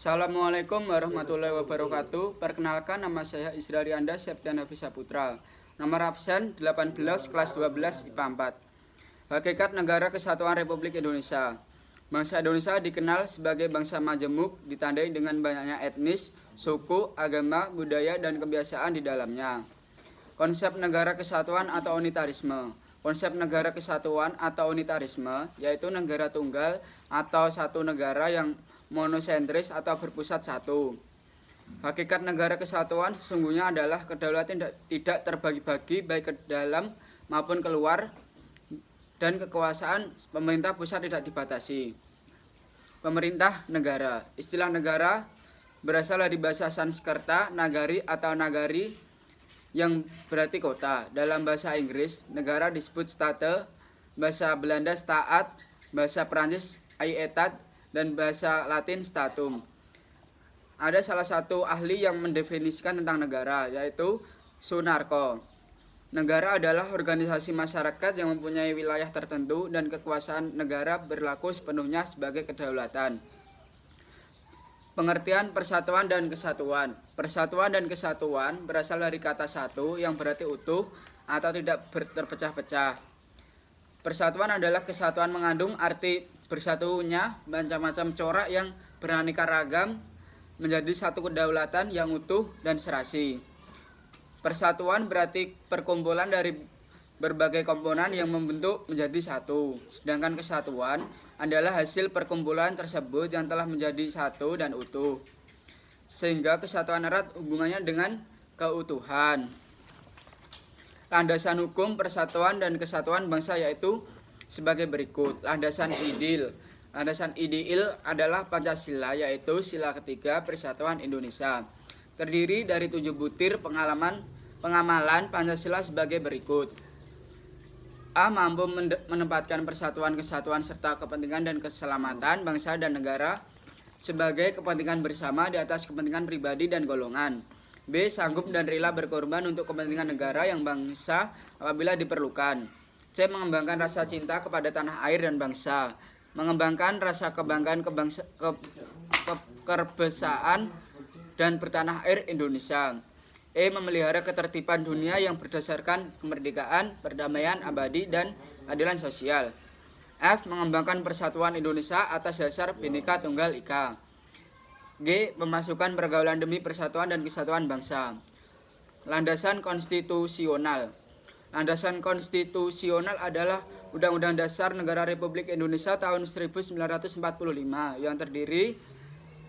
Assalamualaikum warahmatullahi wabarakatuh. Perkenalkan, nama saya Israri Anda Septian Nafisa Putra. Nomor absen 18 kelas 12 IPA 4. Hakikat Negara Kesatuan Republik Indonesia. Bangsa Indonesia dikenal sebagai bangsa majemuk, ditandai dengan banyaknya etnis, suku, agama, budaya, dan kebiasaan di dalamnya. Konsep negara kesatuan atau unitarisme. Konsep negara kesatuan atau unitarisme yaitu negara tunggal atau satu negara yang monosentris atau berpusat satu. Hakikat negara kesatuan sesungguhnya adalah kedaulatan tidak terbagi-bagi baik ke dalam maupun keluar, dan kekuasaan pemerintah pusat tidak dibatasi. Pemerintah negara. Istilah negara berasal dari bahasa Sanskerta nagari atau nagari yang berarti kota. Dalam bahasa Inggris, negara disebut state, bahasa Belanda staat, bahasa Prancis aietat, dan bahasa Latin statum. Ada salah satu ahli yang mendefinisikan tentang negara, yaitu Sunarko. Negara adalah organisasi masyarakat yang mempunyai wilayah tertentu dan kekuasaan negara berlaku sepenuhnya sebagai kedaulatan. Pengertian persatuan dan kesatuan. Persatuan dan kesatuan berasal dari kata satu yang berarti utuh atau tidak terpecah-pecah. Persatuan adalah kesatuan mengandung arti bersatunya macam-macam corak yang beraneka ragam menjadi satu kedaulatan yang utuh dan serasi. Persatuan berarti perkumpulan dari berbagai komponen yang membentuk menjadi satu. Sedangkan kesatuan adalah hasil perkumpulan tersebut yang telah menjadi satu dan utuh. Sehingga kesatuan erat hubungannya dengan keutuhan. Landasan hukum persatuan dan kesatuan bangsa yaitu sebagai berikut. Landasan idil. Landasan idil adalah Pancasila, yaitu sila ketiga Persatuan Indonesia. Terdiri dari 7 butir pengamalan Pancasila sebagai berikut. A. Mampu menempatkan persatuan, kesatuan, serta kepentingan dan keselamatan bangsa dan negara sebagai kepentingan bersama di atas kepentingan pribadi dan golongan. B. Sanggup dan rela berkorban untuk kepentingan negara yang bangsa apabila diperlukan. C. Mengembangkan rasa cinta kepada tanah air dan bangsa. Mengembangkan rasa kebanggaan kerbesaan dan bertanah air Indonesia. E. Memelihara ketertiban dunia yang berdasarkan kemerdekaan, perdamaian abadi, dan keadilan sosial. F. Mengembangkan persatuan Indonesia atas dasar Bhinneka Tunggal Ika. G. Memasukkan pergaulan demi persatuan dan kesatuan bangsa. Landasan konstitusional. Landasan konstitusional adalah Undang-Undang Dasar Negara Republik Indonesia tahun 1945 yang terdiri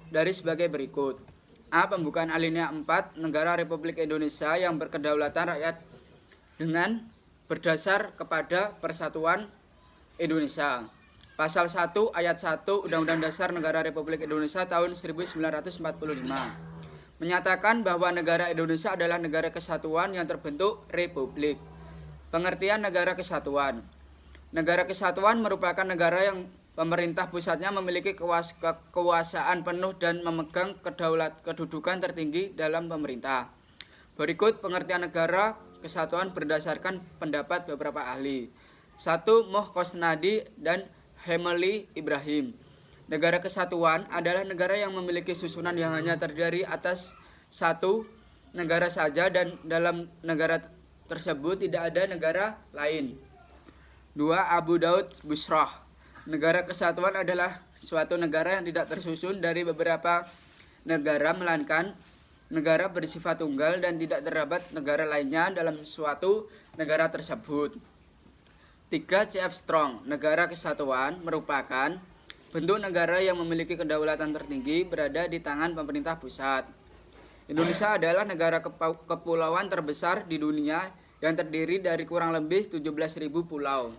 dari sebagai berikut. A. Pembukaan alinea 4, negara Republik Indonesia yang berkedaulatan rakyat dengan berdasar kepada persatuan Indonesia. Pasal 1 ayat 1 Undang-Undang Dasar Negara Republik Indonesia tahun 1945 menyatakan bahwa negara Indonesia adalah negara kesatuan yang terbentuk republik. Pengertian negara kesatuan. Negara kesatuan merupakan negara yang pemerintah pusatnya memiliki kekuasaan penuh dan memegang kedudukan tertinggi dalam pemerintah. Berikut pengertian negara kesatuan berdasarkan pendapat beberapa ahli. 1. Moh Kosnadi dan Hemeli Ibrahim. Negara kesatuan adalah negara yang memiliki susunan yang hanya terdiri atas satu negara saja dan dalam negara tersebut tidak ada negara lain. 2. Abu Daud Busroh. Negara kesatuan adalah suatu negara yang tidak tersusun dari beberapa negara, melainkan negara bersifat tunggal dan tidak terdapat negara lainnya dalam suatu negara tersebut. 3. C.F. Strong. Negara kesatuan merupakan bentuk negara yang memiliki kedaulatan tertinggi berada di tangan pemerintah pusat. Indonesia adalah negara kepulauan terbesar di dunia yang terdiri dari kurang lebih 17.000 pulau.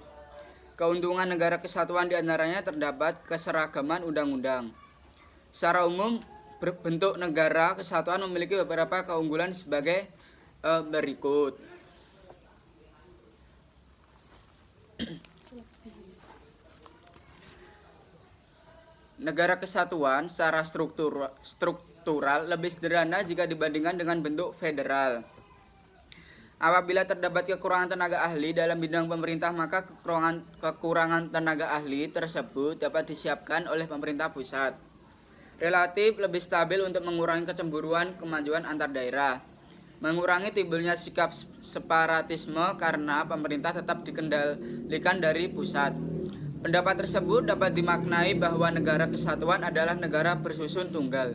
Keuntungan negara kesatuan diantaranya terdapat keseragaman undang-undang. Secara umum, bentuk negara kesatuan memiliki beberapa keunggulan sebagai berikut. Negara kesatuan secara struktural lebih sederhana jika dibandingkan dengan bentuk federal. Apabila terdapat kekurangan tenaga ahli dalam bidang pemerintah, maka kekurangan tenaga ahli tersebut dapat disiapkan oleh pemerintah pusat. relatif lebih stabil untuk mengurangi kecemburuan kemajuan antar daerah, mengurangi timbulnya sikap separatisme karena pemerintah tetap dikendalikan dari pusat. Pendapat tersebut dapat dimaknai bahwa negara kesatuan adalah negara bersusun tunggal,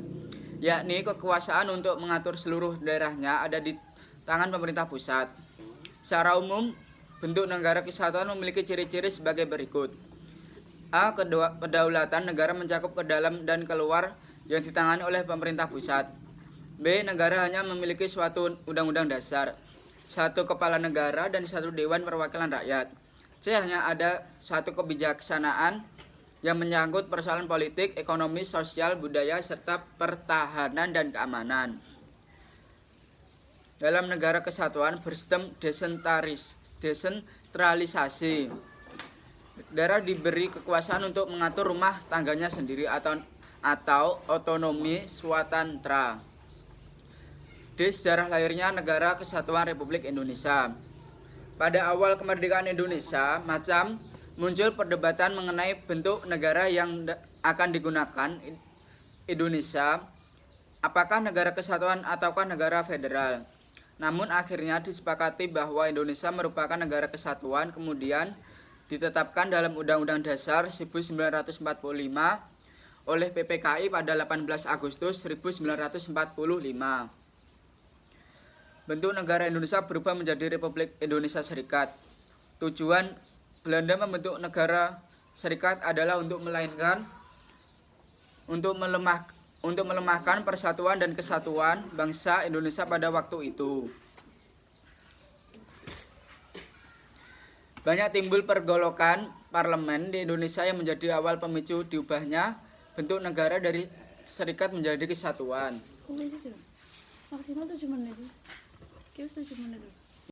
yakni kekuasaan untuk mengatur seluruh daerahnya ada di tangan pemerintah pusat. Secara umum, bentuk negara kesatuan memiliki ciri-ciri sebagai berikut. A. Kedaulatan negara mencakup ke dalam dan keluar yang ditangani oleh pemerintah pusat. B. Negara hanya memiliki suatu undang-undang dasar, satu kepala negara dan satu dewan perwakilan rakyat. C. Hanya ada satu kebijaksanaan yang menyangkut persoalan politik, ekonomi, sosial, budaya, serta pertahanan dan keamanan. Dalam negara kesatuan bersistem desentralisasi. Daerah diberi kekuasaan untuk mengatur rumah tangganya sendiri atau otonomi swatantra. D. Sejarah lahirnya Negara Kesatuan Republik Indonesia. Pada awal kemerdekaan Indonesia, muncul perdebatan mengenai bentuk negara yang akan digunakan Indonesia, apakah negara kesatuan ataukah negara federal. Namun akhirnya disepakati bahwa Indonesia merupakan negara kesatuan, kemudian ditetapkan dalam Undang-Undang Dasar 1945 oleh PPKI pada 18 Agustus 1945. Bentuk negara Indonesia berubah menjadi Republik Indonesia Serikat. Tujuan Belanda membentuk negara serikat adalah untuk melemahkan persatuan dan kesatuan bangsa Indonesia pada waktu itu. Banyak timbul pergolakan parlemen di Indonesia yang menjadi awal pemicu diubahnya bentuk negara dari serikat menjadi kesatuan. Maksimal 7 menit. Kayaknya 7 menit.